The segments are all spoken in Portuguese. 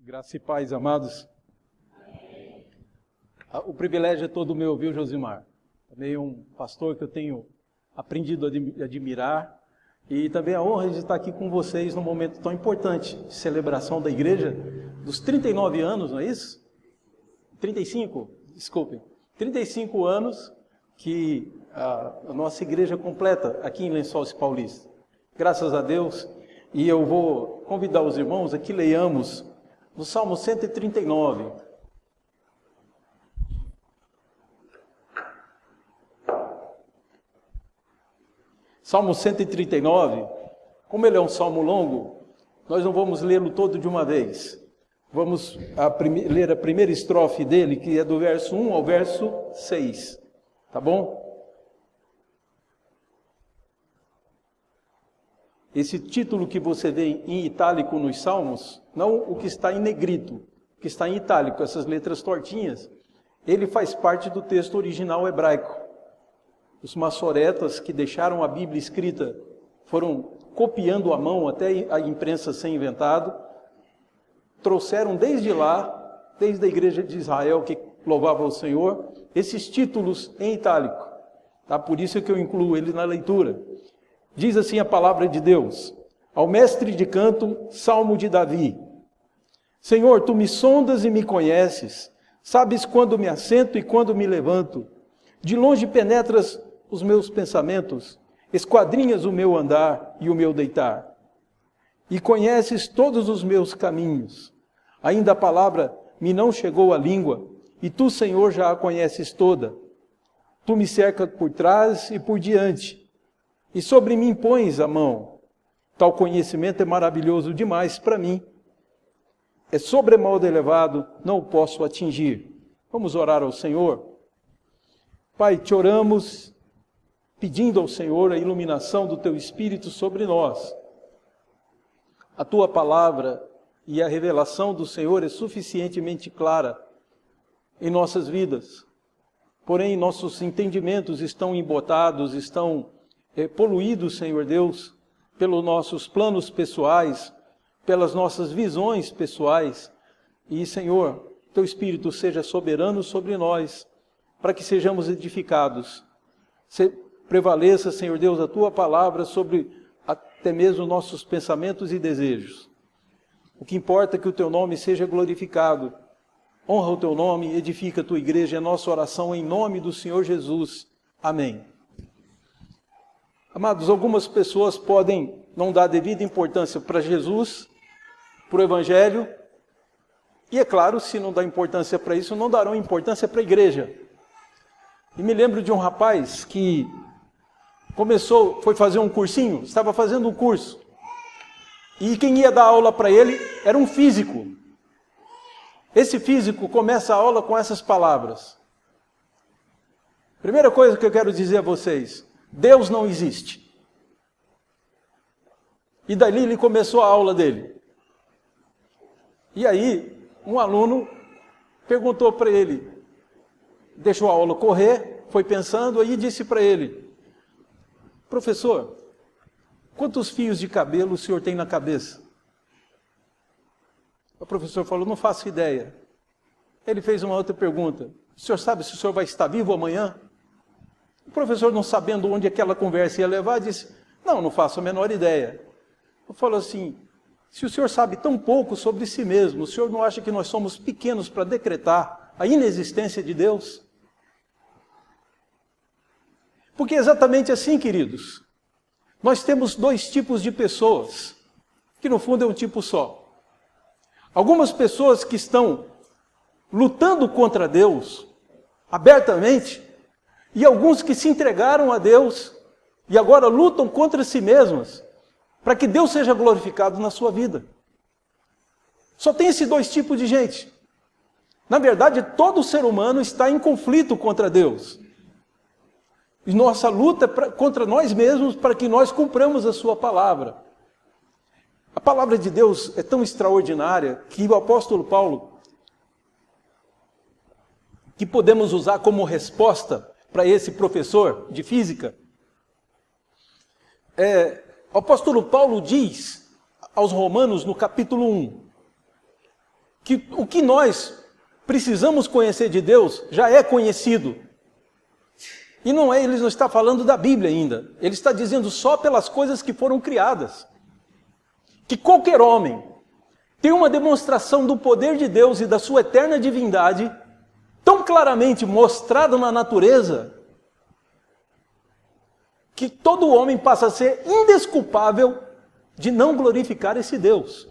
Graça e paz, amados. O privilégio é todo meu, viu, Josimar? Também um pastor que eu tenho aprendido a admirar. E também a honra de estar aqui com vocês num momento tão importante de celebração da igreja, dos 39 anos, não é isso? 35, desculpem. 35 anos que a nossa igreja completa aqui em Lençóis Paulista. Graças a Deus. E eu vou convidar os irmãos a que leiamos no Salmo 139. Salmo 139, como ele é um salmo longo, nós não vamos lê-lo todo de uma vez. Vamos ler a primeira estrofe dele, que é do verso 1 ao verso 6. Tá bom? Esse título que você vê em itálico nos salmos, não o que está em negrito, o que está em itálico, essas letras tortinhas, ele faz parte do texto original hebraico. Os maçoretas que deixaram a Bíblia escrita foram copiando à mão até a imprensa ser inventado, trouxeram desde lá, desde a igreja de Israel que louvava o Senhor, esses títulos em itálico. Tá? Por isso que eu incluo ele na leitura. Diz assim a palavra de Deus: ao mestre de canto, Salmo de Davi. Senhor, tu me sondas e me conheces, sabes quando me assento e quando me levanto. De longe penetras os meus pensamentos, esquadrinhas o meu andar e o meu deitar. E conheces todos os meus caminhos. Ainda a palavra me não chegou à língua, e tu, Senhor, já a conheces toda. Tu me cercas por trás e por diante, e sobre mim pões a mão. Tal conhecimento é maravilhoso demais para mim. É sobremodo elevado, não o posso atingir. Vamos orar ao Senhor. Pai, te oramos, pedindo ao Senhor a iluminação do Teu Espírito sobre nós. A Tua palavra e a revelação do Senhor é suficientemente clara em nossas vidas. Porém, nossos entendimentos estão embotados, estão poluídos, Senhor Deus, pelos nossos planos pessoais, pelas nossas visões pessoais. E, Senhor, Teu Espírito seja soberano sobre nós, para que sejamos edificados. Prevaleça, Senhor Deus, a Tua palavra sobre até mesmo nossos pensamentos e desejos. O que importa é que o Teu nome seja glorificado. Honra o Teu nome, edifica a Tua igreja, é a nossa oração em nome do Senhor Jesus. Amém. Amados, algumas pessoas podem não dar devida importância para Jesus, para o Evangelho, e é claro, se não dá importância para isso, não darão importância para a igreja. E me lembro de um rapaz que foi fazer um cursinho, estava fazendo um curso, e quem ia dar aula para ele era um físico. Esse físico começa a aula com essas palavras. Primeira coisa que eu quero dizer a vocês: Deus não existe. E dali ele começou a aula dele. E aí, um aluno perguntou para ele, deixou a aula correr, foi pensando, aí disse para ele: professor, quantos fios de cabelo o senhor tem na cabeça? O professor falou: não faço ideia. Ele fez uma outra pergunta: o senhor sabe se o senhor vai estar vivo amanhã? O professor, não sabendo onde aquela conversa ia levar, disse: não faço a menor ideia. Ele falou assim: se o senhor sabe tão pouco sobre si mesmo, o senhor não acha que nós somos pequenos para decretar a inexistência de Deus? Porque é exatamente assim, queridos. Nós temos dois tipos de pessoas, que no fundo é um tipo só. Algumas pessoas que estão lutando contra Deus, abertamente, e alguns que se entregaram a Deus e agora lutam contra si mesmas para que Deus seja glorificado na sua vida. Só tem esses dois tipos de gente. Na verdade, todo ser humano está em conflito contra Deus. E nossa luta é contra nós mesmos para que nós cumpramos a sua palavra. A palavra de Deus é tão extraordinária que o apóstolo Paulo, que podemos usar como resposta para esse professor de física, o apóstolo Paulo diz aos Romanos, no capítulo 1, que o que nós precisamos conhecer de Deus já é conhecido. E não é, ele não está falando da Bíblia ainda. Ele está dizendo só pelas coisas que foram criadas. Que qualquer homem tem uma demonstração do poder de Deus e da sua eterna divindade tão claramente mostrada na natureza, que todo homem passa a ser indesculpável de não glorificar esse Deus.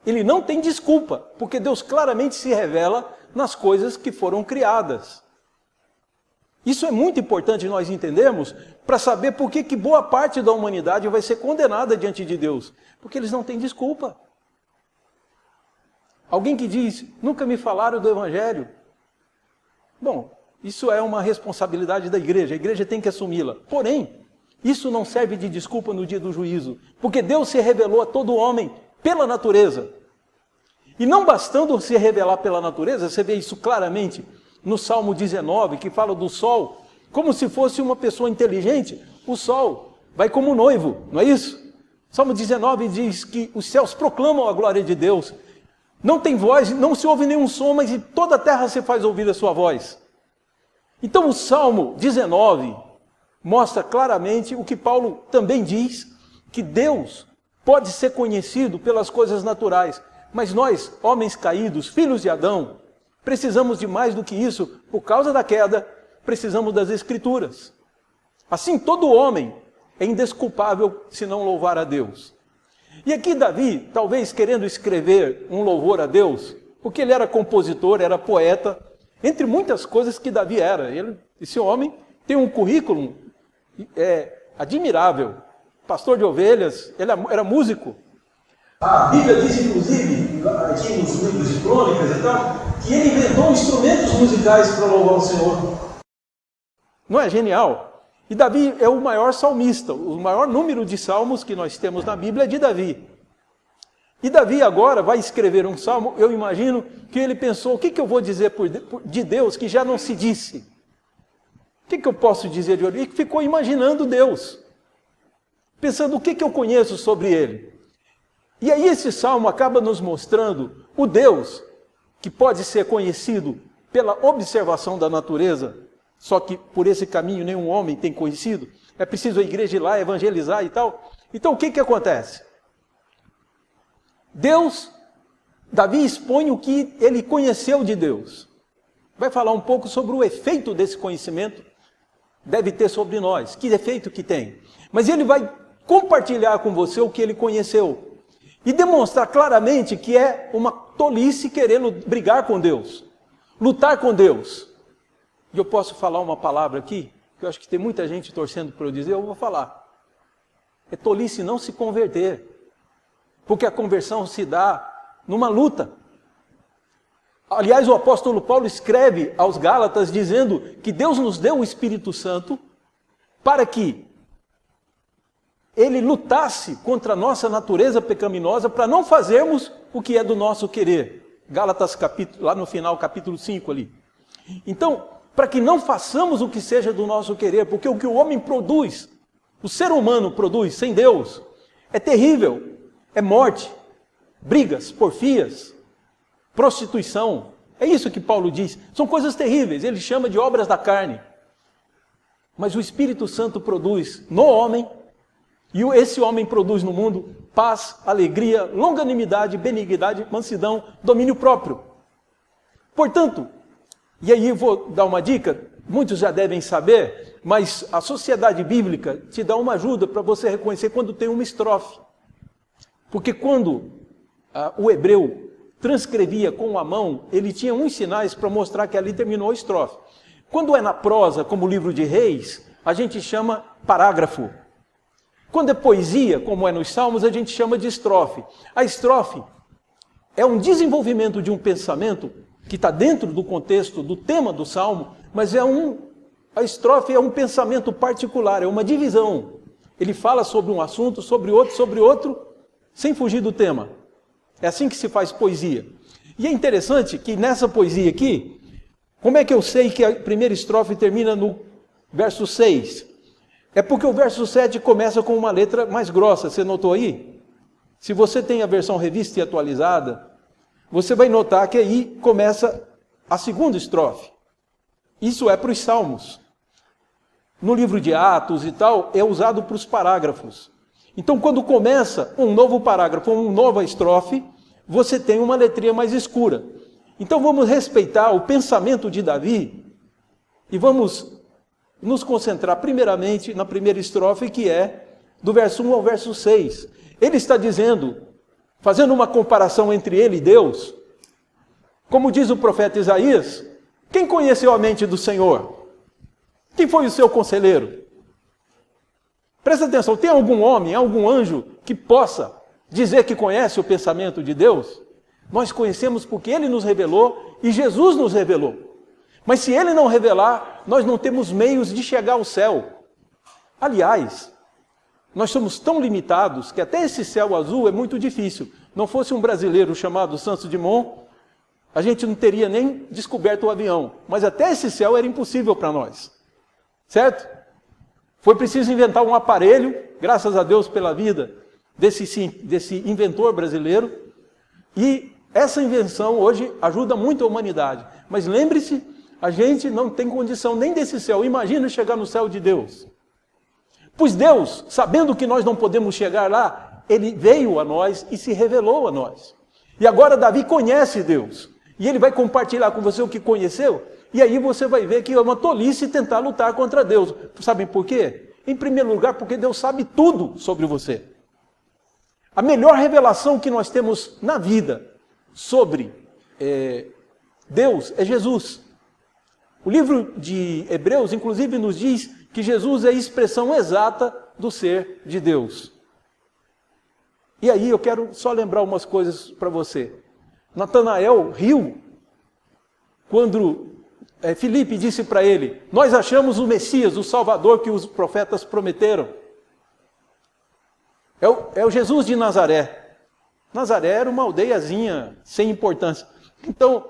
Ele não tem desculpa, porque Deus claramente se revela nas coisas que foram criadas. Isso é muito importante nós entendermos para saber por que boa parte da humanidade vai ser condenada diante de Deus. Porque eles não têm desculpa. Alguém que diz, nunca me falaram do Evangelho. Bom, isso é uma responsabilidade da igreja. A igreja tem que assumi-la. Porém, isso não serve de desculpa no dia do juízo. Porque Deus se revelou a todo homem pela natureza. E não bastando se revelar pela natureza, você vê isso claramente no Salmo 19, que fala do sol, como se fosse uma pessoa inteligente. O sol vai como noivo, não é isso? Salmo 19 diz que os céus proclamam a glória de Deus. Não tem voz, não se ouve nenhum som, mas em toda a terra se faz ouvir a sua voz. Então o Salmo 19 mostra claramente o que Paulo também diz, que Deus pode ser conhecido pelas coisas naturais. Mas nós, homens caídos, filhos de Adão, precisamos de mais do que isso. Por causa da queda, precisamos das Escrituras. Assim, todo homem é indesculpável se não louvar a Deus. E aqui Davi, talvez querendo escrever um louvor a Deus, porque ele era compositor, era poeta, entre muitas coisas que Davi era. Esse homem tem um currículo admirável. Pastor de ovelhas, ele era músico. A Bíblia diz, inclusive, aqui nos livros de crônicas e tal, que ele inventou instrumentos musicais para louvar o Senhor. Não é genial? E Davi é o maior salmista. O maior número de salmos que nós temos na Bíblia é de Davi. E Davi agora vai escrever um salmo, eu imagino que ele pensou, o que eu vou dizer de Deus que já não se disse? O que eu posso dizer de Deus? E ficou imaginando Deus. Pensando o que eu conheço sobre ele. E aí esse salmo acaba nos mostrando o Deus que pode ser conhecido pela observação da natureza, só que por esse caminho nenhum homem tem conhecido. É preciso a igreja ir lá, evangelizar e tal. Então o que acontece? Davi expõe o que ele conheceu de Deus. Vai falar um pouco sobre o efeito desse conhecimento deve ter sobre nós. Que efeito que tem? Mas ele vai compartilhar com você o que ele conheceu. E demonstrar claramente que é uma tolice querer brigar com Deus, lutar com Deus. E eu posso falar uma palavra aqui, que eu acho que tem muita gente torcendo para eu dizer, eu vou falar. É tolice não se converter, porque a conversão se dá numa luta. Aliás, o apóstolo Paulo escreve aos Gálatas dizendo que Deus nos deu o Espírito Santo para que ele lutasse contra a nossa natureza pecaminosa para não fazermos o que é do nosso querer. Gálatas, lá no final, capítulo 5 ali. Então, para que não façamos o que seja do nosso querer, porque o que o homem produz, o ser humano produz sem Deus, é terrível. É morte, brigas, porfias, prostituição. É isso que Paulo diz. São coisas terríveis, ele chama de obras da carne. Mas o Espírito Santo produz no homem, e esse homem produz no mundo paz, alegria, longanimidade, benignidade, mansidão, domínio próprio. Portanto, e aí vou dar uma dica, muitos já devem saber, mas a sociedade bíblica te dá uma ajuda para você reconhecer quando tem uma estrofe. Porque quando o hebreu transcrevia com a mão, ele tinha uns sinais para mostrar que ali terminou a estrofe. Quando é na prosa, como o livro de Reis, a gente chama parágrafo. Quando é poesia, como é nos Salmos, a gente chama de estrofe. A estrofe é um desenvolvimento de um pensamento que está dentro do contexto do tema do Salmo, mas a estrofe é um pensamento particular, é uma divisão. Ele fala sobre um assunto, sobre outro, sem fugir do tema. É assim que se faz poesia. E é interessante que nessa poesia aqui, como é que eu sei que a primeira estrofe termina no verso 6? É porque o verso 7 começa com uma letra mais grossa, você notou aí? Se você tem a versão revista e atualizada, você vai notar que aí começa a segunda estrofe. Isso é para os salmos. No livro de Atos e tal, é usado para os parágrafos. Então, quando começa um novo parágrafo, uma nova estrofe, você tem uma letrinha mais escura. Então, vamos respeitar o pensamento de Davi e vamos nos concentrar primeiramente na primeira estrofe, que é do verso 1 ao verso 6. Ele está dizendo, fazendo uma comparação entre ele e Deus, como diz o profeta Isaías, quem conheceu a mente do Senhor? Quem foi o seu conselheiro? Presta atenção, tem algum homem, algum anjo que possa dizer que conhece o pensamento de Deus? Nós conhecemos porque Ele nos revelou e Jesus nos revelou. Mas se Ele não revelar, nós não temos meios de chegar ao céu. Aliás, nós somos tão limitados que até esse céu azul é muito difícil. Não fosse um brasileiro chamado Santos Dumont, a gente não teria nem descoberto o avião. Mas até esse céu era impossível para nós. Certo? Foi preciso inventar um aparelho, graças a Deus pela vida desse inventor brasileiro. E essa invenção hoje ajuda muito a humanidade. Mas lembre-se, a gente não tem condição nem desse céu. Imagina chegar no céu de Deus. Pois Deus, sabendo que nós não podemos chegar lá, Ele veio a nós e se revelou a nós. E agora Davi conhece Deus. E ele vai compartilhar com você o que conheceu. E aí você vai ver que é uma tolice tentar lutar contra Deus. Sabem por quê? Em primeiro lugar, porque Deus sabe tudo sobre você. A melhor revelação que nós temos na vida sobre Deus é Jesus. O livro de Hebreus, inclusive, nos diz que Jesus é a expressão exata do ser de Deus. E aí eu quero só lembrar umas coisas para você. Natanael riu quando Filipe disse para ele, nós achamos o Messias, o Salvador que os profetas prometeram. É o Jesus de Nazaré. Nazaré era uma aldeiazinha sem importância. Então,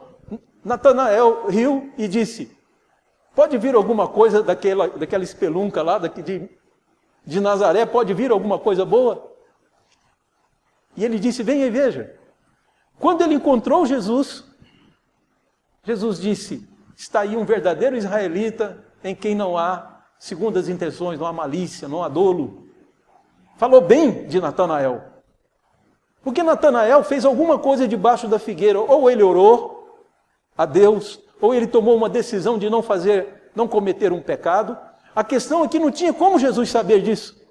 Natanael riu e disse, pode vir alguma coisa daquela espelunca lá, de Nazaré, pode vir alguma coisa boa? E ele disse, venha e veja. Quando ele encontrou Jesus, Jesus disse, está aí um verdadeiro israelita em quem não há segundas intenções, não há malícia, não há dolo. Falou bem de Natanael. Porque Natanael fez alguma coisa debaixo da figueira, ou ele orou a Deus, ou ele tomou uma decisão de não cometer um pecado. A questão é que não tinha como Jesus saber disso.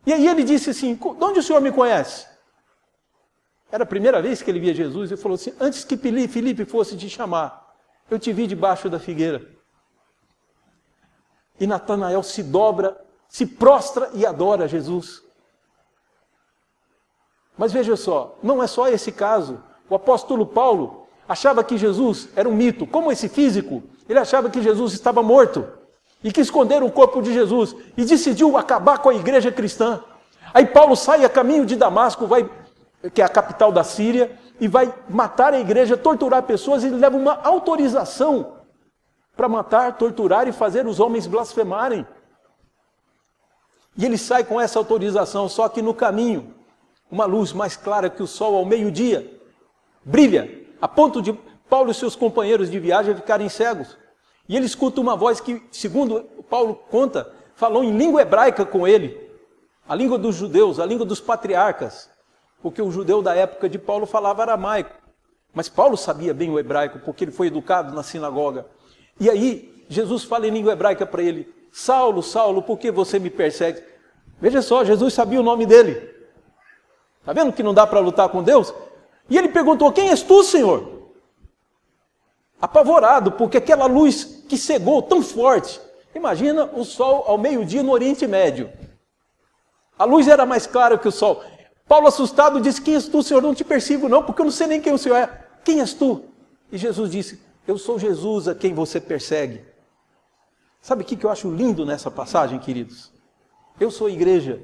E aí ele disse assim, de onde o Senhor me conhece? Era a primeira vez que ele via Jesus e falou assim, antes que Filipe fosse te chamar, eu te vi debaixo da figueira. E Natanael se dobra, se prostra e adora Jesus. Mas veja só, não é só esse caso. O apóstolo Paulo achava que Jesus era um mito. Como esse físico, ele achava que Jesus estava morto. E que esconderam o corpo de Jesus. E decidiu acabar com a igreja cristã. Aí Paulo sai a caminho de Damasco, que é a capital da Síria, e vai matar a igreja, torturar pessoas, e ele leva uma autorização para matar, torturar e fazer os homens blasfemarem. E ele sai com essa autorização, só que no caminho, uma luz mais clara que o sol ao meio-dia, brilha, a ponto de Paulo e seus companheiros de viagem ficarem cegos. E ele escuta uma voz que, segundo Paulo conta, falou em língua hebraica com ele, a língua dos judeus, a língua dos patriarcas, porque o judeu da época de Paulo falava aramaico. Mas Paulo sabia bem o hebraico, porque ele foi educado na sinagoga. E aí, Jesus fala em língua hebraica para ele, Saulo, Saulo, por que você me persegue? Veja só, Jesus sabia o nome dele. Está vendo que não dá para lutar com Deus? E ele perguntou, quem és tu, Senhor? Apavorado, porque aquela luz que cegou tão forte. Imagina o sol ao meio-dia no Oriente Médio. A luz era mais clara que o sol. Paulo, assustado, disse, quem és tu, Senhor? Não te persigo não, porque eu não sei nem quem o Senhor é. Quem és tu? E Jesus disse, eu sou Jesus a quem você persegue. Sabe o que eu acho lindo nessa passagem, queridos? Eu sou igreja.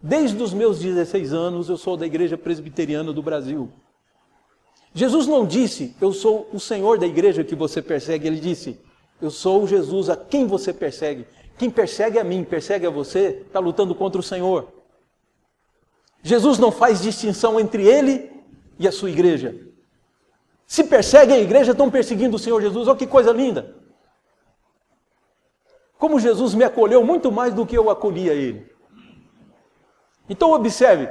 Desde os meus 16 anos, eu sou da Igreja Presbiteriana do Brasil. Jesus não disse, eu sou o Senhor da igreja que você persegue. Ele disse, eu sou Jesus a quem você persegue. Quem persegue a mim, persegue a você, está lutando contra o Senhor. Jesus não faz distinção entre ele e a sua igreja. Se perseguem a igreja, estão perseguindo o Senhor Jesus. Olha que coisa linda. Como Jesus me acolheu muito mais do que eu acolhi a Ele. Então observe,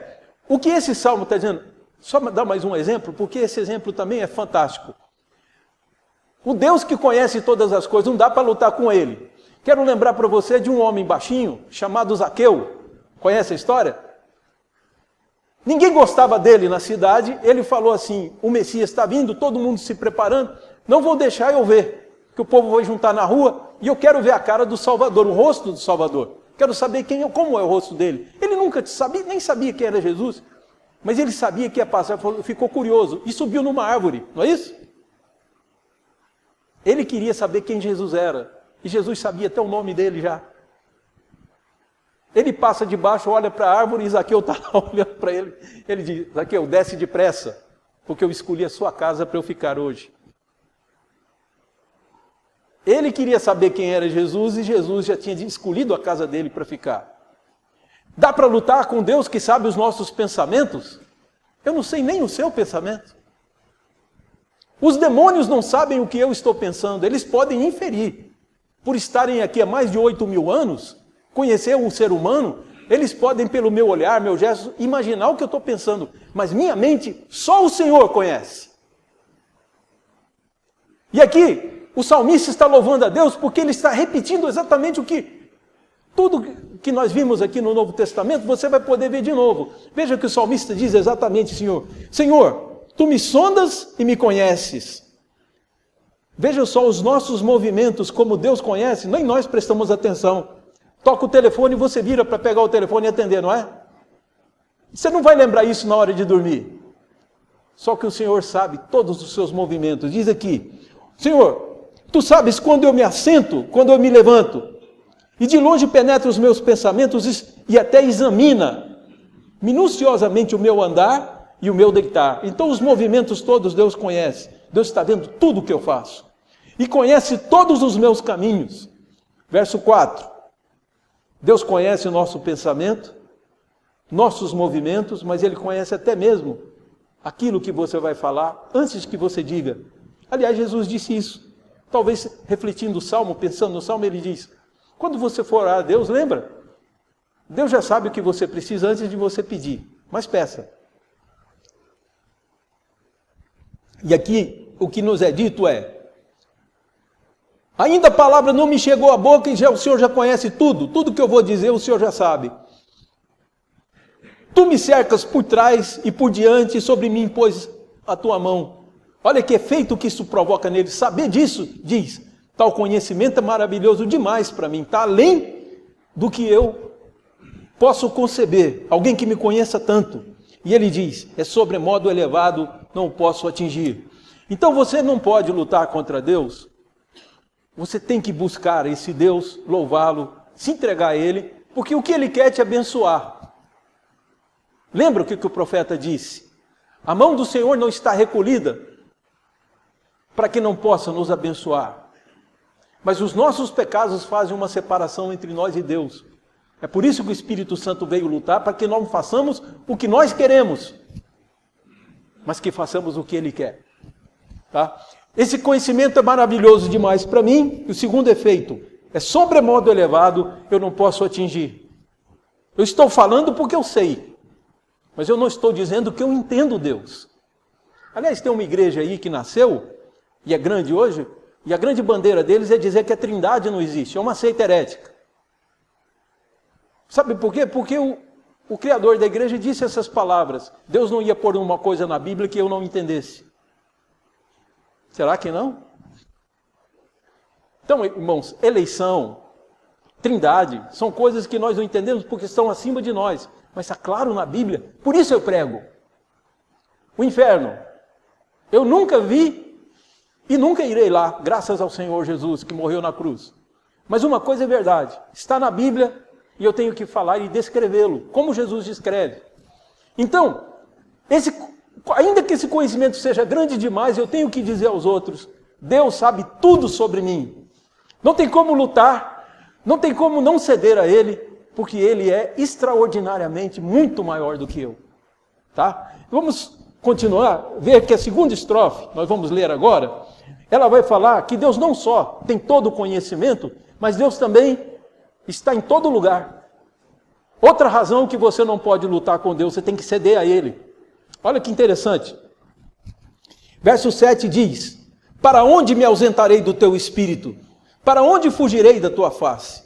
o que esse salmo está dizendo, só dar mais um exemplo, porque esse exemplo também é fantástico. O Deus que conhece todas as coisas, não dá para lutar com Ele. Quero lembrar para você de um homem baixinho, chamado Zaqueu. Conhece a história? Ninguém gostava dele na cidade, ele falou assim, o Messias está vindo, todo mundo se preparando, não vou deixar eu ver, que o povo vai juntar na rua, e eu quero ver a cara do Salvador, o rosto do Salvador. Quero saber como é o rosto dele. Ele nunca sabia, nem sabia quem era Jesus, mas ele sabia que ia passar, ficou curioso, e subiu numa árvore, não é isso? Ele queria saber quem Jesus era, e Jesus sabia até o nome dele já. Ele passa de baixo, olha para a árvore, e Zaqueu está lá olhando para ele. Ele diz, Zaqueu, desce depressa, porque eu escolhi a sua casa para eu ficar hoje. Ele queria saber quem era Jesus, e Jesus já tinha escolhido a casa dele para ficar. Dá para lutar com Deus que sabe os nossos pensamentos? Eu não sei nem o seu pensamento. Os demônios não sabem o que eu estou pensando, eles podem inferir. Por estarem aqui há mais de 8.000 anos, conhecer o ser humano, eles podem, pelo meu olhar, meu gesto, imaginar o que eu estou pensando. Mas minha mente, só o Senhor conhece. E aqui, o salmista está louvando a Deus porque ele está repetindo exatamente tudo que nós vimos aqui no Novo Testamento, você vai poder ver de novo. Veja que o salmista diz exatamente, Senhor, Tu me sondas e me conheces. Veja só os nossos movimentos, como Deus conhece, nem nós prestamos atenção. Toca o telefone e você vira para pegar o telefone e atender, não é? Você não vai lembrar isso na hora de dormir. Só que o Senhor sabe todos os seus movimentos. Diz aqui, Senhor, Tu sabes quando eu me assento, quando eu me levanto. E de longe penetra os meus pensamentos e até examina minuciosamente o meu andar e o meu deitar. Então os movimentos todos Deus conhece. Deus está vendo tudo o que eu faço. E conhece todos os meus caminhos. Verso 4. Deus conhece o nosso pensamento, nossos movimentos, mas Ele conhece até mesmo aquilo que você vai falar antes que você diga. Aliás, Jesus disse isso. Talvez refletindo o Salmo, pensando no Salmo, Ele diz, quando você for orar a Deus, lembra? Deus já sabe o que você precisa antes de você pedir, mas peça. E aqui, o que nos é dito é, ainda a palavra não me chegou à boca e o Senhor já conhece tudo que eu vou dizer o Senhor já sabe. Tu me cercas por trás e por diante, e sobre mim pôs a tua mão. Olha que efeito que isso provoca nele. Saber disso, diz, tal conhecimento é maravilhoso demais para mim, está além do que eu posso conceber. Alguém que me conheça tanto. E ele diz, é sobremodo elevado, não posso atingir. Então você não pode lutar contra Deus. Você tem que buscar esse Deus, louvá-lo, se entregar a Ele, porque o que Ele quer é te abençoar. Lembra o que o profeta disse? A mão do Senhor não está recolhida para que não possa nos abençoar. Mas os nossos pecados fazem uma separação entre nós e Deus. É por isso que o Espírito Santo veio lutar, para que não façamos o que nós queremos, mas que façamos o que Ele quer. Tá? Esse conhecimento é maravilhoso demais para mim. E o segundo efeito é sobremodo elevado, eu não posso atingir. Eu estou falando porque eu sei, mas eu não estou dizendo que eu entendo Deus. Aliás, tem uma igreja aí que nasceu, e é grande hoje, e a grande bandeira deles é dizer que a Trindade não existe, é uma seita herética. Sabe por quê? Porque o Criador da igreja disse essas palavras, Deus não ia pôr uma coisa na Bíblia que eu não entendesse. Será que não? Então, irmãos, eleição, Trindade, são coisas que nós não entendemos porque estão acima de nós. Mas está claro na Bíblia, por isso eu prego. O inferno, eu nunca vi e nunca irei lá, graças ao Senhor Jesus que morreu na cruz. Mas uma coisa é verdade, está na Bíblia e eu tenho que falar e descrevê-lo, como Jesus descreve. Então, ainda que esse conhecimento seja grande demais, eu tenho que dizer aos outros, Deus sabe tudo sobre mim. Não tem como lutar, não tem como não ceder a Ele, porque Ele é extraordinariamente muito maior do que eu. Tá? Vamos continuar, ver que a segunda estrofe, nós vamos ler agora, ela vai falar que Deus não só tem todo o conhecimento, mas Deus também está em todo lugar. Outra razão que você não pode lutar com Deus, você tem que ceder a Ele. Olha que interessante. Verso 7 diz: para onde me ausentarei do teu espírito? Para onde fugirei da tua face?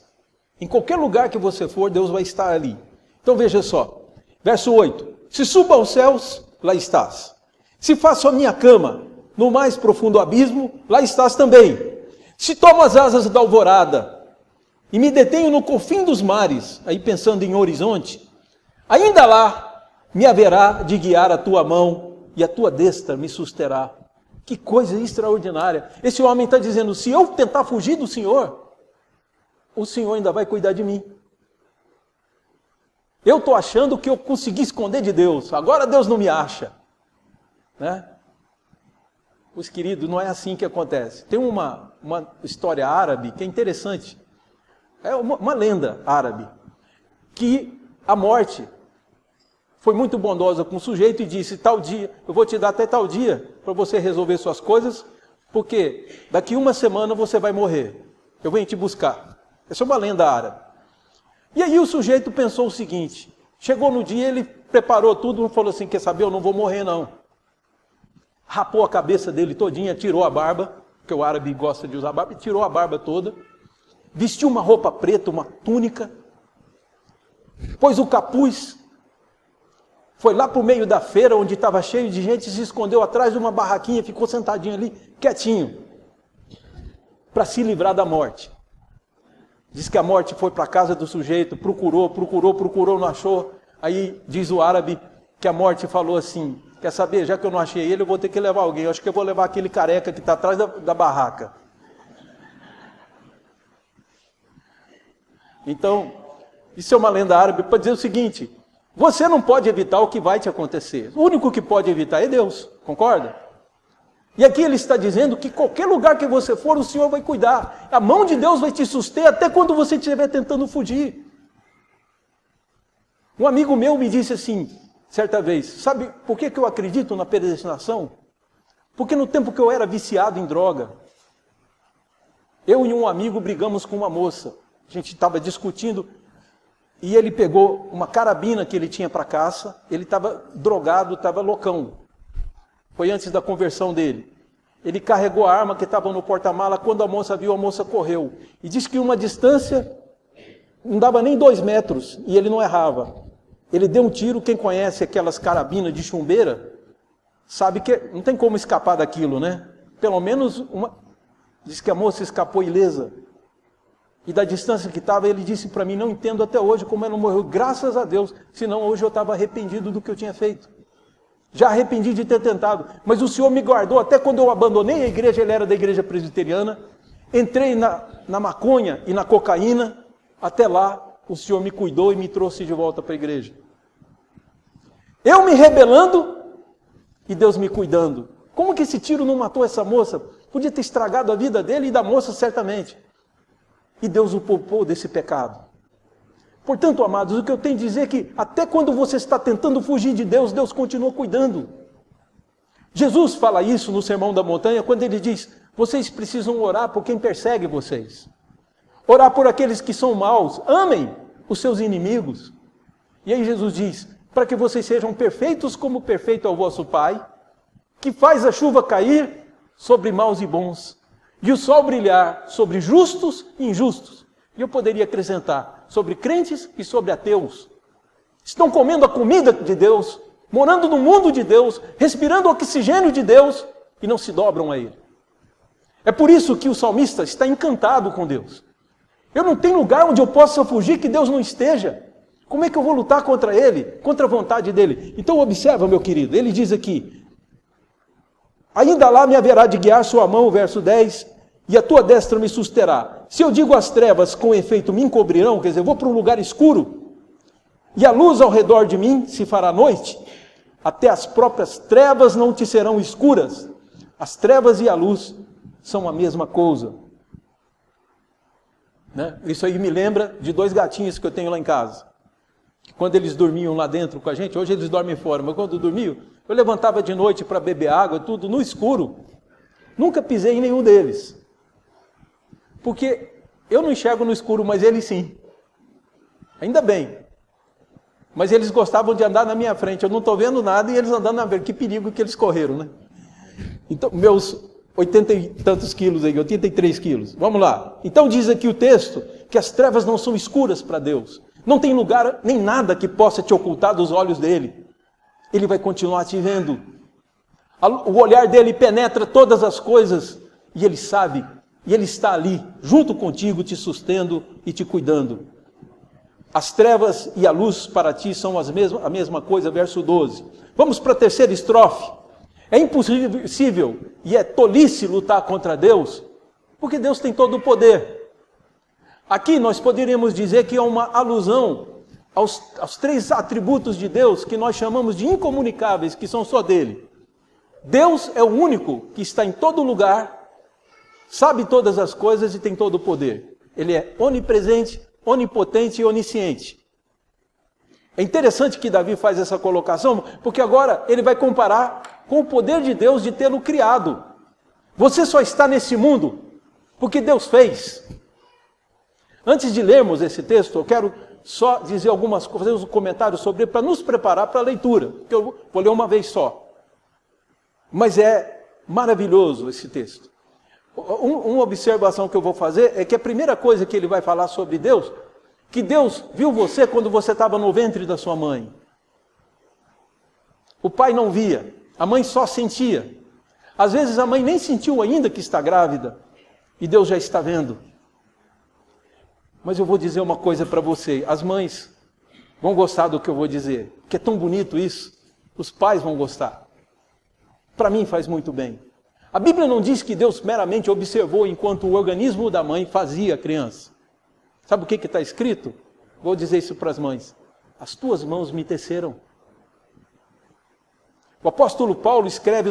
Em qualquer lugar que você for, Deus vai estar ali. Então veja só. Verso 8. Se subo aos céus, lá estás. Se faço a minha cama no mais profundo abismo, lá estás também. Se tomo as asas da alvorada e me detenho no confim dos mares, aí pensando em horizonte, ainda lá me haverá de guiar a tua mão e a tua destra me susterá. Que coisa extraordinária. Esse homem está dizendo, se eu tentar fugir do Senhor, o Senhor ainda vai cuidar de mim. Eu estou achando que eu consegui esconder de Deus, agora Deus não me acha. Né? Os queridos, não é assim que acontece. Tem uma história árabe que é interessante. É uma lenda árabe. Que a morte foi muito bondosa com o sujeito e disse, tal dia, eu vou te dar até tal dia para você resolver suas coisas, porque daqui uma semana você vai morrer. Eu venho te buscar. Essa é uma lenda árabe. E aí o sujeito pensou o seguinte, chegou no dia, ele preparou tudo e falou assim, quer saber, eu não vou morrer não. Rapou a cabeça dele todinha, tirou a barba, porque o árabe gosta de usar barba, tirou a barba toda, vestiu uma roupa preta, uma túnica, pôs o capuz, foi lá para o meio da feira, onde estava cheio de gente, se escondeu atrás de uma barraquinha, ficou sentadinho ali, quietinho, para se livrar da morte. Diz que a morte foi para a casa do sujeito, procurou, não achou. Aí diz o árabe que a morte falou assim, quer saber, já que eu não achei ele, eu vou ter que levar alguém. Eu acho que eu vou levar aquele careca que está atrás da barraca. Então, isso é uma lenda árabe para dizer o seguinte, você não pode evitar o que vai te acontecer. O único que pode evitar é Deus, concorda? E aqui ele está dizendo que qualquer lugar que você for, o Senhor vai cuidar. A mão de Deus vai te suster até quando você estiver tentando fugir. Um amigo meu me disse assim, certa vez, sabe por que eu acredito na predestinação? Porque no tempo que eu era viciado em droga, eu e um amigo brigamos com uma moça. A gente estava discutindo e ele pegou uma carabina que ele tinha para caça, ele estava drogado, estava loucão. Foi antes da conversão dele. Ele carregou a arma que estava no porta-mala, quando a moça viu, a moça correu. E disse que uma distância, não dava nem 2 metros, e ele não errava. Ele deu um tiro, quem conhece aquelas carabinas de chumbeira, sabe que não tem como escapar daquilo, né? Pelo menos uma... Diz que a moça escapou ilesa. E da distância que estava, ele disse para mim, não entendo até hoje como ela não morreu, graças a Deus, senão hoje eu estava arrependido do que eu tinha feito. Já arrependi de ter tentado, mas o Senhor me guardou até quando eu abandonei a igreja, ele era da igreja presbiteriana, entrei na maconha e na cocaína, até lá o Senhor me cuidou e me trouxe de volta para a igreja. Eu me rebelando e Deus me cuidando. Como que esse tiro não matou essa moça? Podia ter estragado a vida dele e da moça certamente. E Deus o poupou desse pecado. Portanto, amados, o que eu tenho a dizer é que até quando você está tentando fugir de Deus, Deus continua cuidando. Jesus fala isso no Sermão da Montanha, quando ele diz, vocês precisam orar por quem persegue vocês. Orar por aqueles que são maus. Amem os seus inimigos. E aí Jesus diz, para que vocês sejam perfeitos como perfeito é o vosso Pai, que faz a chuva cair sobre maus e bons, e o sol brilhar sobre justos e injustos. E eu poderia acrescentar, sobre crentes e sobre ateus. Estão comendo a comida de Deus, morando no mundo de Deus, respirando o oxigênio de Deus e não se dobram a Ele. É por isso que o salmista está encantado com Deus. Eu não tenho lugar onde eu possa fugir que Deus não esteja. Como é que eu vou lutar contra Ele, contra a vontade dEle? Então observa, meu querido, ele diz aqui, ainda lá me haverá de guiar sua mão, verso 10, e a tua destra me susterá. Se eu digo as trevas, com efeito me encobrirão, quer dizer, eu vou para um lugar escuro, e a luz ao redor de mim se fará noite, até as próprias trevas não te serão escuras. As trevas e a luz são a mesma coisa. Né? Isso aí me lembra de 2 gatinhos que eu tenho lá em casa. Quando eles dormiam lá dentro com a gente, hoje eles dormem fora, mas quando dormiam, Eu levantava de noite para beber água, tudo no escuro. Nunca pisei em nenhum deles. Porque eu não enxergo no escuro, mas eles sim. Ainda bem. Mas eles gostavam de andar na minha frente. Eu não estou vendo nada e eles andando na frente. Que perigo que eles correram, né? Então, meus 80 e tantos quilos aí, 83 quilos. Vamos lá. Então diz aqui o texto que as trevas não são escuras para Deus. Não tem lugar nem nada que possa te ocultar dos olhos dele. Ele vai continuar te vendo. O olhar dele penetra todas as coisas e ele sabe. E ele está ali, junto contigo, te sustendo e te cuidando. As trevas e a luz para ti são a mesma coisa, verso 12. Vamos para a terceira estrofe. É impossível e é tolice lutar contra Deus, porque Deus tem todo o poder. Aqui nós poderíamos dizer que é uma alusão aos três atributos de Deus que nós chamamos de incomunicáveis, que são só dele. Deus é o único que está em todo lugar, sabe todas as coisas e tem todo o poder. Ele é onipresente, onipotente e onisciente. É interessante que Davi faz essa colocação, porque agora ele vai comparar com o poder de Deus de tê-lo criado. Você só está nesse mundo porque Deus fez. Antes de lermos esse texto, eu quero só dizer algumas coisas, fazer um comentário sobre ele, para nos preparar para a leitura, porque eu vou ler uma vez só. Mas é maravilhoso esse texto. Uma observação que eu vou fazer é que a primeira coisa que ele vai falar sobre Deus, que Deus viu você quando você estava no ventre da sua mãe. O pai não via, a mãe só sentia. Às vezes a mãe nem sentiu ainda que está grávida, e Deus já está vendo. Mas eu vou dizer uma coisa para você, as mães vão gostar do que eu vou dizer, porque é tão bonito isso, os pais vão gostar. Para mim faz muito bem. A Bíblia não diz que Deus meramente observou enquanto o organismo da mãe fazia a criança. Sabe o que está escrito? Vou dizer isso para as mães. As tuas mãos me teceram. O apóstolo Paulo escreve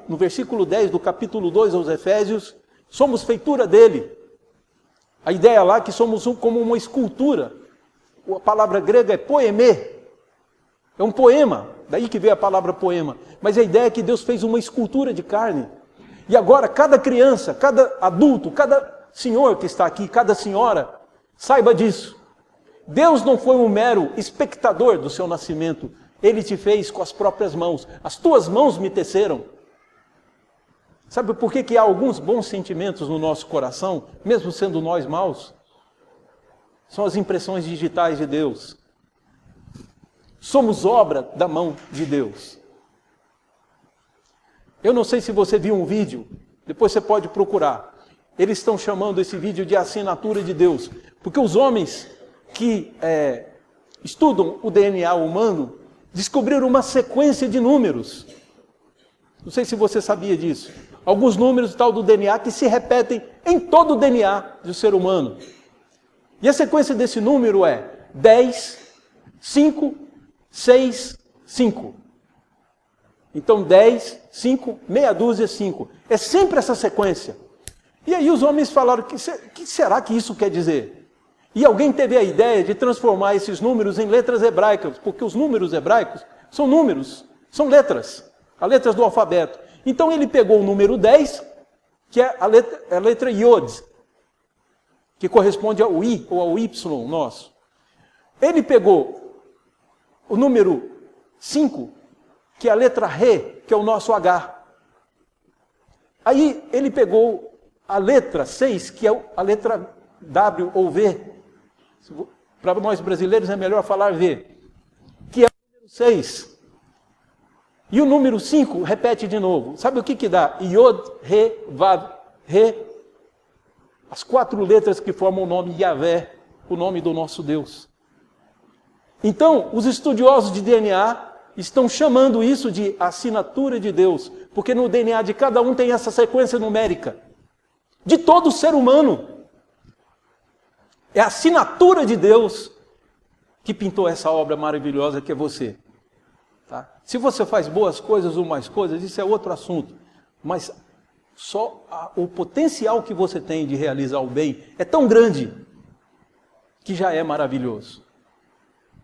no versículo 10 do capítulo 2 aos Efésios, somos feitura dele. A ideia lá é que somos como uma escultura. A palavra grega é poemê. É um poema, daí que veio a palavra poema. Mas a ideia é que Deus fez uma escultura de carne. E agora cada criança, cada adulto, cada senhor que está aqui, cada senhora, saiba disso. Deus não foi um mero espectador do seu nascimento. Ele te fez com as próprias mãos. As tuas mãos me teceram. Sabe por que há alguns bons sentimentos no nosso coração, mesmo sendo nós maus? São as impressões digitais de Deus. Somos obra da mão de Deus. Eu não sei se você viu um vídeo, depois você pode procurar. Eles estão chamando esse vídeo de assinatura de Deus, porque os homens que estudam o DNA humano descobriram uma sequência de números. Não sei se você sabia disso. Alguns números tal do DNA que se repetem em todo o DNA do ser humano. E a sequência desse número é 10, 5, 6, 5. Então 10, 5, meia dúzia, 5. É sempre essa sequência. E aí os homens falaram, que será que isso quer dizer? E alguém teve a ideia de transformar esses números em letras hebraicas, porque os números hebraicos são números, são letras, as letras do alfabeto. Então ele pegou o número 10, que é a letra Yod, que corresponde ao I ou ao Y nosso. Ele pegou o número 5, que é a letra Re, que é o nosso H. Aí ele pegou a letra 6, que é a letra W ou V. Para nós brasileiros é melhor falar V, que é o número 6. E o número 5 repete de novo. Sabe o que dá? Yod, Re, Vav, Re. As 4 letras que formam o nome Yahvé, o nome do nosso Deus. Então, os estudiosos de DNA estão chamando isso de assinatura de Deus, porque no DNA de cada um tem essa sequência numérica. De todo ser humano. É a assinatura de Deus que pintou essa obra maravilhosa que é você. Tá? Se você faz boas coisas ou mais coisas, isso é outro assunto. Mas só o potencial que você tem de realizar o bem é tão grande que já é maravilhoso.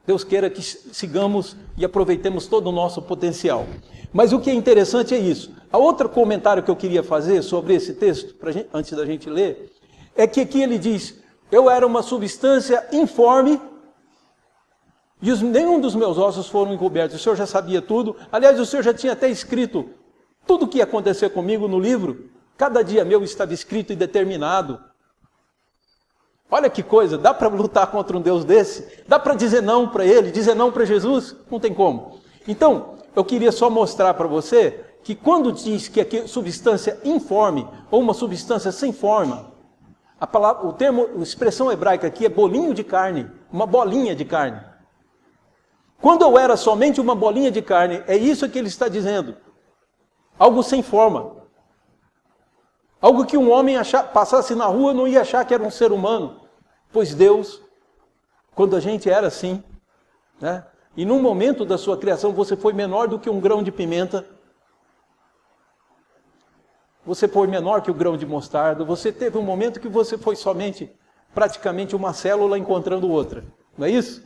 Deus queira que sigamos e aproveitemos todo o nosso potencial. Mas o que é interessante é isso. A outro comentário que eu queria fazer sobre esse texto, antes da gente ler, é que aqui ele diz, eu era uma substância informe, e nenhum dos meus ossos foram encobertos. O Senhor já sabia tudo. Aliás, o Senhor já tinha até escrito tudo o que ia acontecer comigo no livro. Cada dia meu estava escrito e determinado. Olha que coisa, dá para lutar contra um Deus desse? Dá para dizer não para Ele, dizer não para Jesus? Não tem como. Então, eu queria só mostrar para você que quando diz que aqui substância informe ou uma substância sem forma, a expressão hebraica aqui é bolinho de carne, uma bolinha de carne. Quando eu era somente uma bolinha de carne, é isso que ele está dizendo. Algo sem forma. Algo que um homem passasse na rua não ia achar que era um ser humano. Pois Deus, quando a gente era assim, né? E num momento da sua criação você foi menor do que um grão de pimenta, você foi menor que o grão de mostarda, você teve um momento que você foi somente, praticamente uma célula encontrando outra. Não é isso?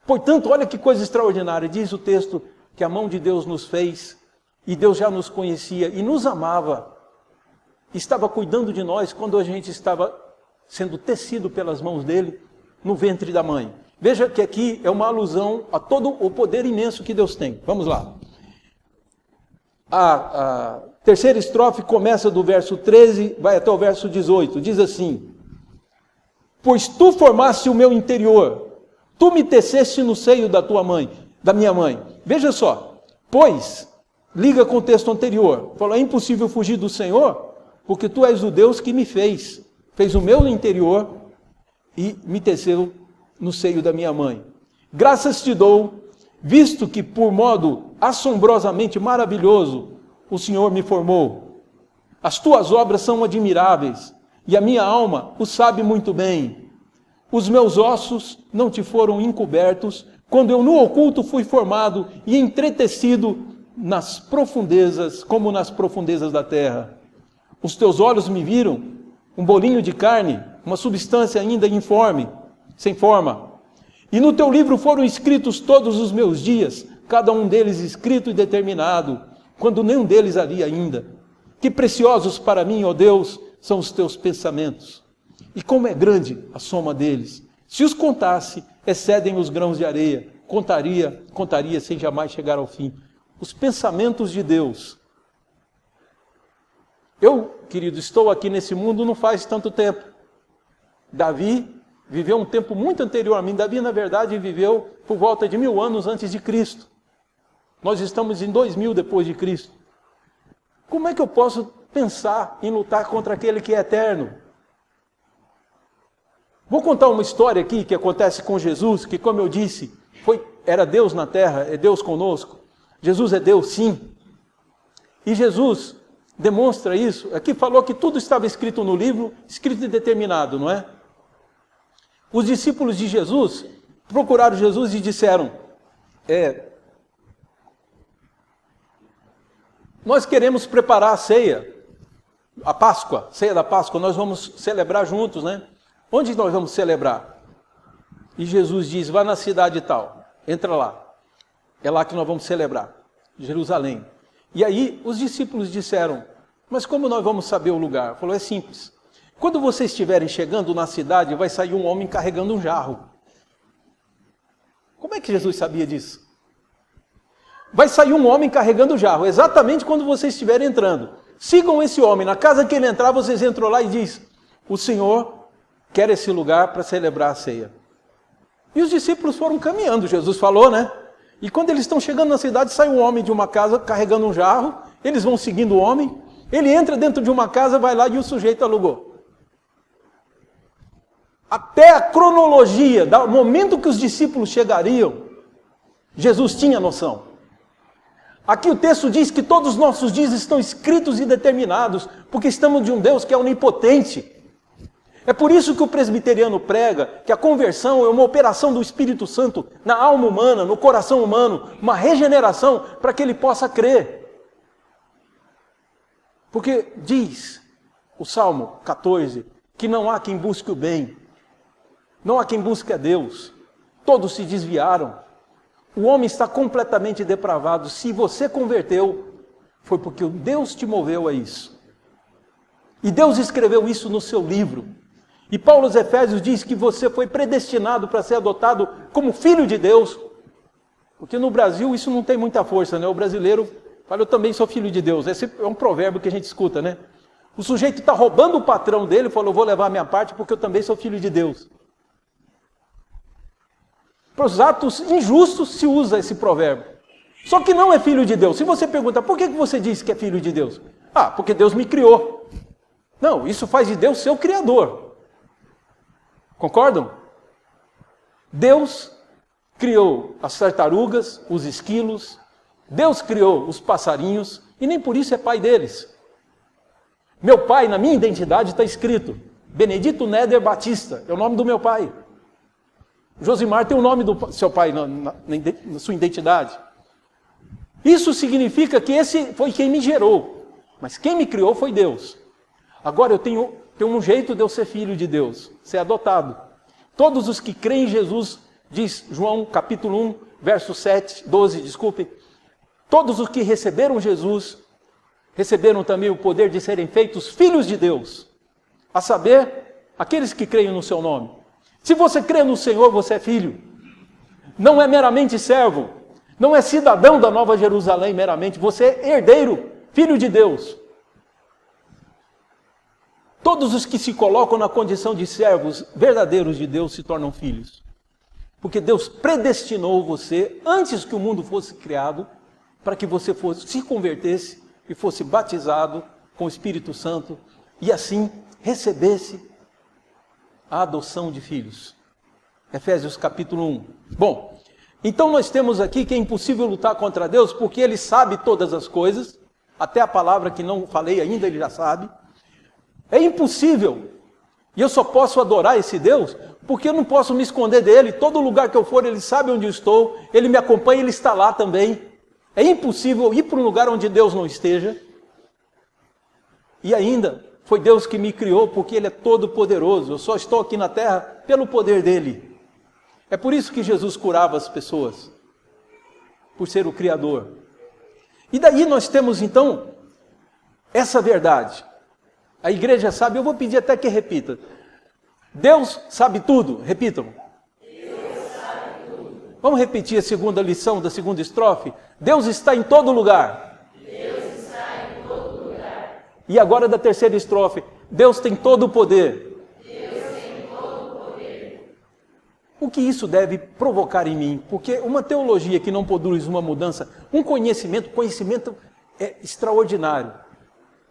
Portanto, olha que coisa extraordinária. Diz o texto que a mão de Deus nos fez, e Deus já nos conhecia e nos amava. Estava cuidando de nós quando a gente estava sendo tecido pelas mãos dele no ventre da mãe. Veja que aqui é uma alusão a todo o poder imenso que Deus tem. Vamos lá. A terceira estrofe começa do verso 13, vai até o verso 18. Diz assim: pois tu formaste o meu interior, tu me teceste no seio da minha mãe. Veja só, pois, liga com o texto anterior. Falou, é impossível fugir do Senhor, porque tu és o Deus que me fez o meu interior e me teceu no seio da minha mãe. Graças te dou, visto que por modo assombrosamente maravilhoso o Senhor me formou. As tuas obras são admiráveis, e a minha alma o sabe muito bem. Os meus ossos não te foram encobertos, quando eu no oculto fui formado e entretecido nas profundezas, como nas profundezas da terra. Os teus olhos me viram, um bolinho de carne, uma substância ainda informe, sem forma. E no teu livro foram escritos todos os meus dias, cada um deles escrito e determinado, quando nenhum deles havia ainda. Que preciosos para mim, ó Deus, são os teus pensamentos. E como é grande a soma deles. Se os contasse, excedem os grãos de areia. Contaria sem jamais chegar ao fim. Os pensamentos de Deus. Eu, querido, estou aqui nesse mundo não faz tanto tempo. Davi viveu um tempo muito anterior a mim. Davi, na verdade, viveu por volta de 1000 anos antes de Cristo. Nós estamos em 2000 depois de Cristo. Como é que eu posso pensar em lutar contra aquele que é eterno? Vou contar uma história aqui que acontece com Jesus, que, como eu disse, era Deus na terra, é Deus conosco. Jesus é Deus, sim. E Jesus demonstra isso. Aqui falou que tudo estava escrito no livro, escrito e determinado, não é? Os discípulos de Jesus procuraram Jesus e disseram, nós queremos preparar a ceia, a Páscoa, ceia da Páscoa, nós vamos celebrar juntos, né? Onde nós vamos celebrar? E Jesus diz, vá na cidade tal, entra lá. É lá que nós vamos celebrar, Jerusalém. E aí os discípulos disseram, mas como nós vamos saber o lugar? Falou, é simples. Quando vocês estiverem chegando na cidade, vai sair um homem carregando um jarro. Como é que Jesus sabia disso? Vai sair um homem carregando o jarro, exatamente quando vocês estiverem entrando. Sigam esse homem, na casa que ele entrar, vocês entram lá e diz, o Senhor quer esse lugar para celebrar a ceia. E os discípulos foram caminhando, Jesus falou, né? E quando eles estão chegando na cidade, sai um homem de uma casa carregando um jarro, eles vão seguindo o homem, ele entra dentro de uma casa, vai lá e o sujeito alugou. Até a cronologia, do momento que os discípulos chegariam, Jesus tinha noção. Aqui o texto diz que todos os nossos dias estão escritos e determinados, porque estamos de um Deus que é onipotente. É por isso que o presbiteriano prega que a conversão é uma operação do Espírito Santo na alma humana, no coração humano, uma regeneração para que ele possa crer. Porque diz o Salmo 14 que não há quem busque o bem, não há quem busque a Deus. todos se desviaram. O homem está completamente depravado. Se você converteu, foi porque Deus te moveu a isso. E Deus escreveu isso no seu livro. E Paulo aos Efésios diz que você foi predestinado para ser adotado como filho de Deus. Porque no Brasil isso não tem muita força, né? O brasileiro fala, eu também sou filho de Deus. Esse é um provérbio que a gente escuta, né? O sujeito está roubando o patrão dele, falou, eu vou levar a minha parte porque eu também sou filho de Deus. Para os atos injustos se usa esse provérbio. Só que não é filho de Deus. Se você pergunta, por que você disse que é filho de Deus? Ah, porque Deus me criou. Não, isso faz de Deus seu criador. Concordam? Deus criou as tartarugas, os esquilos, Deus criou os passarinhos e nem por isso é pai deles. Meu pai, na minha identidade, está escrito Benedito Néder Batista, é o nome do meu pai. Josimar tem o nome do seu pai na sua identidade. Isso significa que esse foi quem me gerou, mas quem me criou foi Deus. Agora eu tenho um jeito de eu ser filho de Deus, ser adotado. Todos os que creem em Jesus, diz João capítulo 1, verso 12, todos os que receberam Jesus, receberam também o poder de serem feitos filhos de Deus, a saber, aqueles que creem no seu nome. Se você crê no Senhor, você é filho. Não é meramente servo, não é cidadão da Nova Jerusalém meramente, você é herdeiro, filho de Deus. Todos os que se colocam na condição de servos verdadeiros de Deus se tornam filhos. Porque Deus predestinou você, antes que o mundo fosse criado, para que você se convertesse e fosse batizado com o Espírito Santo e assim recebesse a adoção de filhos. Efésios capítulo 1. Bom, então nós temos aqui que é impossível lutar contra Deus porque Ele sabe todas as coisas, até a palavra que não falei ainda Ele já sabe. É impossível. E eu só posso adorar esse Deus porque eu não posso me esconder dele. Todo lugar que eu for, Ele sabe onde eu estou, Ele me acompanha, Ele está lá também. É impossível ir para um lugar onde Deus não esteja. E ainda, foi Deus que me criou porque Ele é todo poderoso. Eu só estou aqui na terra pelo poder dEle. É por isso que Jesus curava as pessoas, por ser o Criador. E daí nós temos então essa verdade. A igreja sabe, eu vou pedir até que repita. Deus sabe tudo, repitam. Deus sabe tudo. Vamos repetir a segunda lição da segunda estrofe? Deus está em todo lugar. Deus está em todo lugar. E agora da terceira estrofe, Deus tem todo o poder. Deus tem todo o poder. O que isso deve provocar em mim? Porque uma teologia que não produz uma mudança, um conhecimento é extraordinário.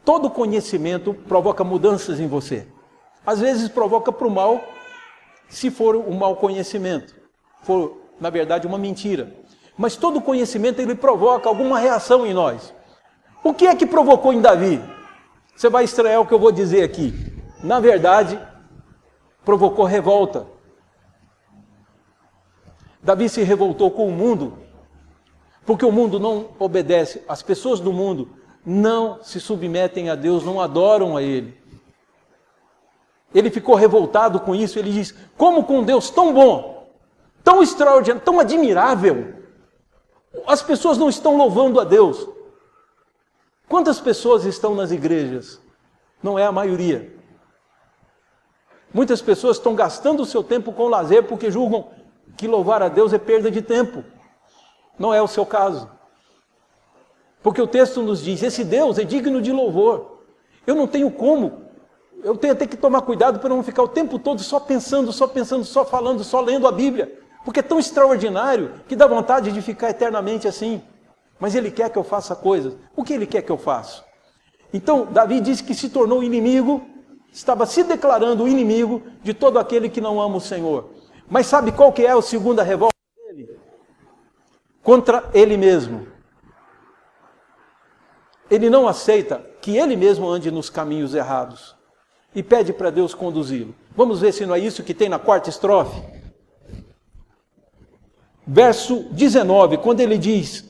Todo conhecimento provoca mudanças em você. Às vezes provoca para o mal, se for um mau conhecimento. For, na verdade, uma mentira. Mas todo conhecimento, ele provoca alguma reação em nós. O que é que provocou em Davi? Você vai estranhar o que eu vou dizer aqui. Na verdade, provocou revolta. Davi se revoltou com o mundo, porque o mundo não obedece. As pessoas do mundo não se submetem a Deus, não adoram a Ele. Ele ficou revoltado com isso, ele diz, como com Deus tão bom, tão extraordinário, tão admirável, as pessoas não estão louvando a Deus. Quantas pessoas estão nas igrejas? Não é a maioria. Muitas pessoas estão gastando o seu tempo com lazer porque julgam que louvar a Deus é perda de tempo. Não é o seu caso. Porque o texto nos diz, esse Deus é digno de louvor. Eu não tenho como. Eu tenho até que tomar cuidado para não ficar o tempo todo só pensando, só falando, só lendo a Bíblia. Porque é tão extraordinário que dá vontade de ficar eternamente assim. Mas Ele quer que eu faça coisas. O que Ele quer que eu faça? Então, Davi disse que se tornou inimigo, estava se declarando inimigo de todo aquele que não ama o Senhor. Mas sabe qual que é a segunda revolta dele? Contra ele mesmo. Ele não aceita que ele mesmo ande nos caminhos errados. E pede para Deus conduzi-lo. Vamos ver se não é isso que tem na quarta estrofe. Verso 19, quando ele diz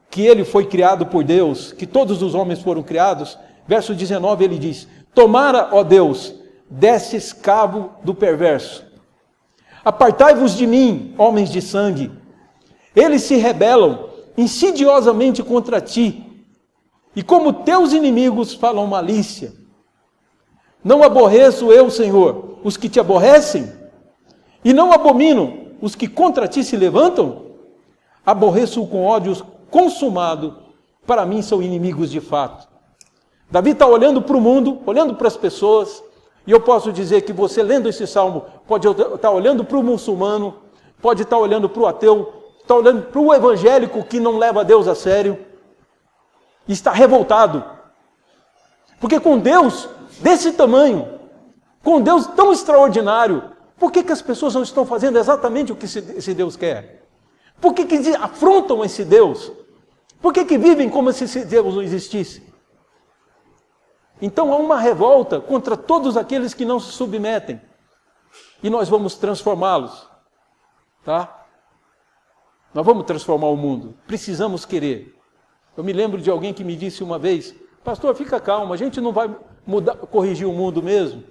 que ele foi criado por Deus, que todos os homens foram criados, verso 19 ele diz, tomara, ó Deus, destes cabo do perverso. Apartai-vos de mim, homens de sangue. Eles se rebelam insidiosamente contra ti, e como teus inimigos falam malícia. Não aborreço eu, Senhor, os que te aborrecem? E não abomino os que contra ti se levantam? Aborreço com ódio consumado, para mim são inimigos de fato. Davi está olhando para o mundo, olhando para as pessoas, e eu posso dizer que você lendo esse salmo, pode estar olhando para o muçulmano, pode estar olhando para o ateu, está olhando para o evangélico que não leva Deus a sério, e está revoltado. Porque com Deus desse tamanho, com Deus tão extraordinário, por que as pessoas não estão fazendo exatamente o que esse Deus quer? Por que afrontam esse Deus? Por que vivem como se esse Deus não existisse? Então há uma revolta contra todos aqueles que não se submetem. E nós vamos transformá-los. Tá? Nós vamos transformar o mundo. Precisamos querer. Eu me lembro de alguém que me disse uma vez: pastor, fica calmo, a gente não vai corrigir o mundo mesmo.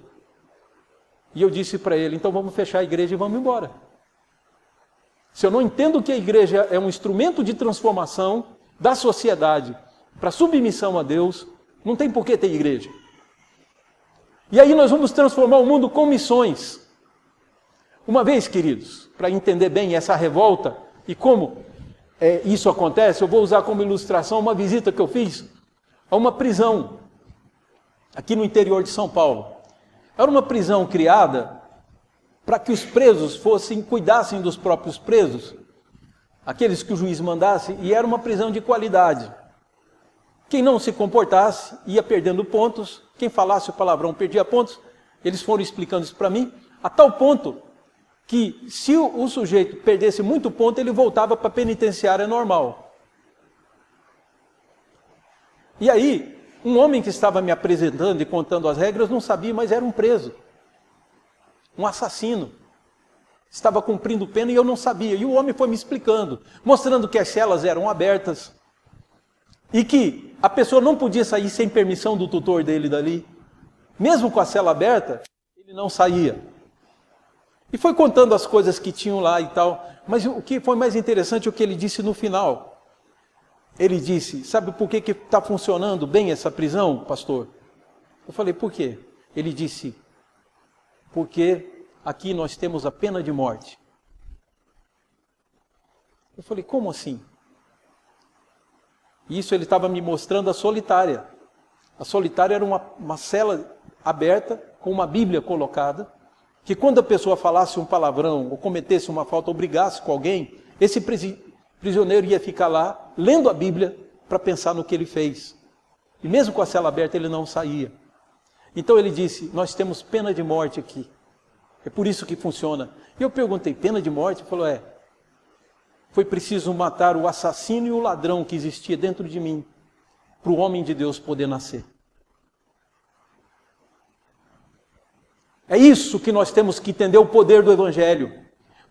E eu disse para ele: então vamos fechar a igreja e vamos embora. Se eu não entendo que a igreja é um instrumento de transformação da sociedade para submissão a Deus, não tem por que ter igreja. E aí nós vamos transformar o mundo com missões. Uma vez, queridos, para entender bem essa revolta e como isso acontece, eu vou usar como ilustração uma visita que eu fiz a uma prisão aqui no interior de São Paulo. Era uma prisão criada para que os presos cuidassem dos próprios presos, aqueles que o juiz mandasse, e era uma prisão de qualidade. Quem não se comportasse ia perdendo pontos, quem falasse o palavrão perdia pontos. Eles foram explicando isso para mim, a tal ponto que se o sujeito perdesse muito ponto, ele voltava para a penitenciária normal. E aí, um homem que estava me apresentando e contando as regras não sabia, mas era um preso. Um assassino. Estava cumprindo pena e eu não sabia. E o homem foi me explicando, mostrando que as celas eram abertas e que a pessoa não podia sair sem permissão do tutor dele dali. Mesmo com a cela aberta, ele não saía. E foi contando as coisas que tinham lá e tal. Mas o que foi mais interessante é o que ele disse no final. Ele disse: sabe por que está funcionando bem essa prisão, pastor? Eu falei: por quê? Ele disse: porque aqui nós temos a pena de morte. Eu falei: como assim? Isso ele estava me mostrando a solitária. A solitária era uma cela aberta, com uma Bíblia colocada, que quando a pessoa falasse um palavrão, ou cometesse uma falta, ou brigasse com alguém, esse prisioneiro ia ficar lá, lendo a Bíblia, para pensar no que ele fez. E mesmo com a cela aberta, ele não saía. Então ele disse: nós temos pena de morte aqui. É por isso que funciona. E eu perguntei: pena de morte? Ele falou: foi preciso matar o assassino e o ladrão que existia dentro de mim, para o homem de Deus poder nascer. É isso que nós temos que entender, o poder do Evangelho.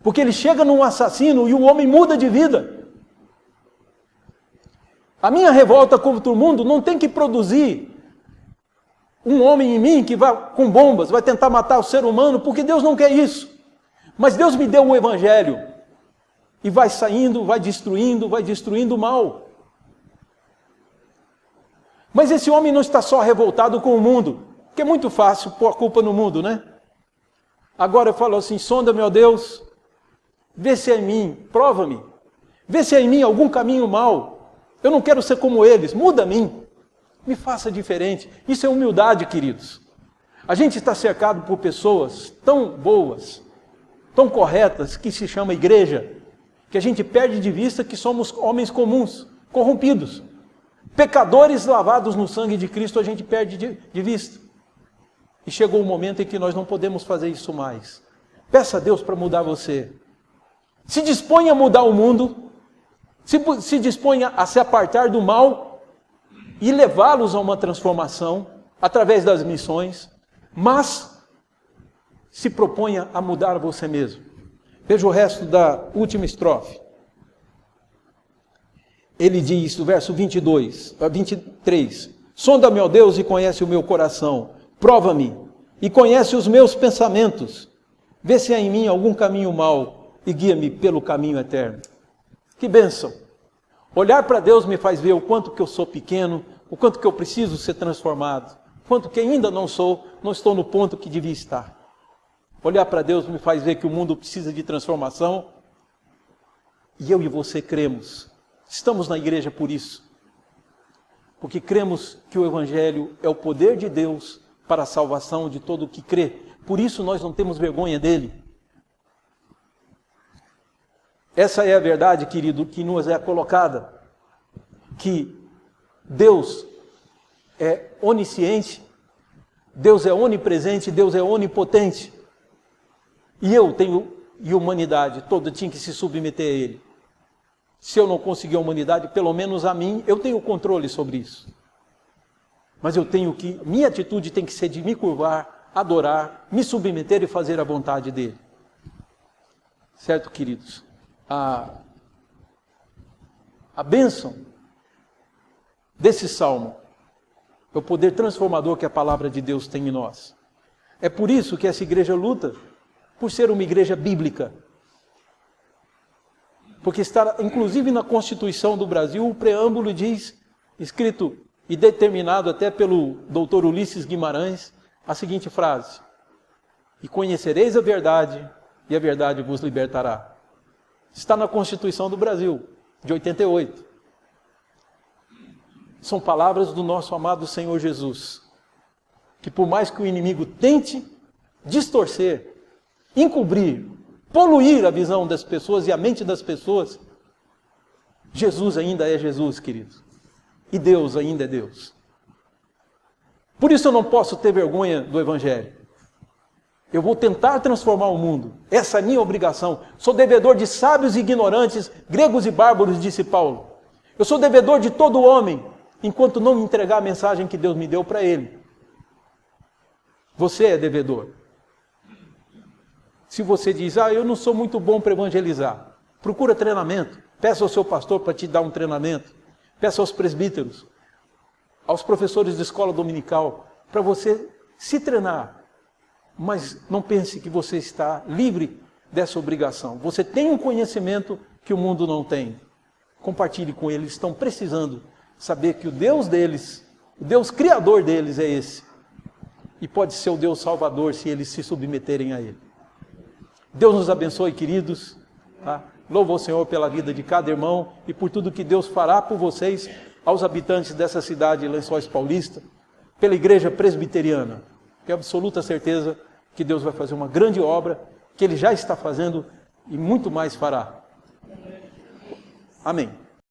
Porque ele chega num assassino e o homem muda de vida. A minha revolta contra o mundo não tem que produzir um homem em mim que vai com bombas, vai tentar matar o ser humano, porque Deus não quer isso. Mas Deus me deu o Evangelho. E vai saindo, vai destruindo o mal. Mas esse homem não está só revoltado com o mundo, que é muito fácil pôr a culpa no mundo, né? Agora eu falo assim: sonda, meu Deus, vê se é em mim, prova-me. Vê se é em mim algum caminho mau. Eu não quero ser como eles, muda a mim. Me faça diferente. Isso é humildade, queridos. A gente está cercado por pessoas tão boas, tão corretas, que se chama igreja, que a gente perde de vista que somos homens comuns, corrompidos. Pecadores lavados no sangue de Cristo, a gente perde de vista. E chegou o momento em que nós não podemos fazer isso mais. Peça a Deus para mudar você. Se disponha a mudar o mundo, se disponha a se apartar do mal e levá-los a uma transformação através das missões, mas se proponha a mudar você mesmo. Veja o resto da última estrofe. Ele diz, no verso 23, sonda-me, ó Deus, e conhece o meu coração, prova-me, e conhece os meus pensamentos, Vê se há em mim algum caminho mau e guia-me pelo caminho eterno. Que bênção! Olhar para Deus me faz ver o quanto que eu sou pequeno, o quanto que eu preciso ser transformado, o quanto que ainda não estou no ponto que devia estar. Olhar para Deus me faz ver que o mundo precisa de transformação. E eu e você cremos. Estamos na igreja por isso. Porque cremos que o Evangelho é o poder de Deus para a salvação de todo o que crê. Por isso nós não temos vergonha dele. Essa é a verdade, querido, que nos é colocada. Que Deus é onisciente, Deus é onipresente, Deus é onipotente. E eu tenho, e a humanidade toda tinha que se submeter a Ele. Se eu não conseguir a humanidade, pelo menos a mim, eu tenho controle sobre isso. Mas eu tenho que, minha atitude tem que ser de me curvar, adorar, me submeter e fazer a vontade dEle. Certo, queridos? A bênção desse salmo é o poder transformador que a palavra de Deus tem em nós. É por isso que essa igreja luta por ser uma igreja bíblica. Porque está, inclusive na Constituição do Brasil, o preâmbulo diz, escrito e determinado até pelo doutor Ulisses Guimarães, a seguinte frase: e conhecereis a verdade, e a verdade vos libertará. Está na Constituição do Brasil, de 88. São palavras do nosso amado Senhor Jesus, que por mais que o inimigo tente distorcer, encobrir, poluir a visão das pessoas e a mente das pessoas, Jesus ainda é Jesus, queridos. E Deus ainda é Deus. Por isso eu não posso ter vergonha do Evangelho. Eu vou tentar transformar o mundo. Essa é a minha obrigação. Sou devedor de sábios e ignorantes, gregos e bárbaros, disse Paulo. Eu sou devedor de todo homem, enquanto não me entregar a mensagem que Deus me deu para ele. Você é devedor. Se você diz, eu não sou muito bom para evangelizar, procura treinamento. Peça ao seu pastor para te dar um treinamento. Peça aos presbíteros, aos professores de escola dominical, para você se treinar. Mas não pense que você está livre dessa obrigação. Você tem um conhecimento que o mundo não tem. Compartilhe com eles, estão precisando saber que o Deus deles, o Deus criador deles é esse. E pode ser o Deus salvador se eles se submeterem a ele. Deus nos abençoe, queridos. Tá? Louvo ao Senhor pela vida de cada irmão e por tudo que Deus fará por vocês, aos habitantes dessa cidade de Lençóis Paulista, pela igreja presbiteriana. Tenho absoluta certeza que Deus vai fazer uma grande obra, que Ele já está fazendo e muito mais fará. Amém.